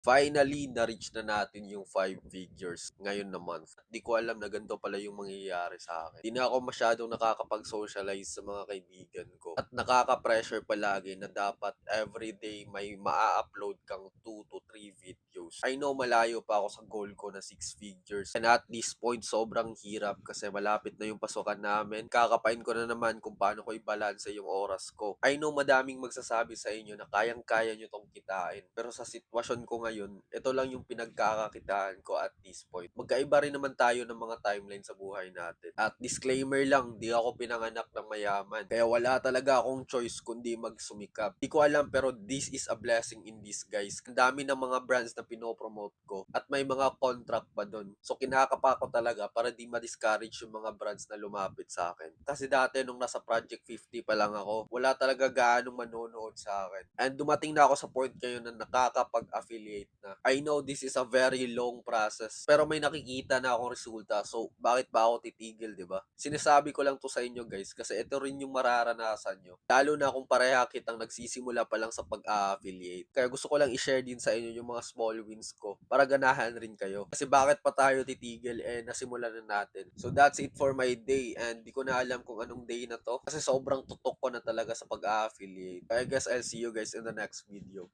Finally, na-reach na natin yung 5 figures ngayon na month. Di ko alam na ganito pala yung mangyayari sa akin. Di na ako masyadong nakakapag-socialize sa mga kaibigan ko. At nakaka-pressure palagi na dapat everyday may maa-upload kang 2 to 3 videos. I know malayo pa ako sa goal ko na 6 figures. And at this point, sobrang hirap kasi malapit na yung pasukan namin. Kakapain ko na naman kung paano ko i-balance yung oras ko. I know madaming magsasabi sa inyo na kayang-kaya nyo tong kitain. Pero sa sitwasyon ko ngayon, ito lang yung pinagkakakitaan ko at this point. Magkaiba rin naman tayo ng mga timeline sa buhay natin. At disclaimer lang, di ako pinanganak ng mayaman. Kaya wala talaga akong choice kundi magsumikap. Di ko alam pero this is a blessing in disguise. Ang dami ng mga brands na pinopromote ko at may mga contract pa doon. So kinakapa ko talaga para di ma-discourage yung mga brands na lumapit sa akin. Kasi dati nung nasa Project 50 pa lang ako, wala talaga gaanong manonood sa akin. And dumating na ako sa point ngayon na nakakapag-affiliate na. I know this is a very long process, pero may nakikita na akong resulta. So, bakit ba ako titigil, di ba? Sinasabi ko lang to sa inyo guys, kasi ito rin yung mararanasan nyo. Lalo na kung pareha kitang nagsisimula pa lang sa pag-affiliate. Kaya gusto ko lang i-share din sa inyo yung mga small wins ko para ganahan rin kayo. Kasi bakit pa tayo titigil nasimulan na natin. So, that's it for my day and di ko na alam kung anong day na to kasi sobrang tutok ko na talaga sa pag-affiliate. I guess I'll see you guys in the next video.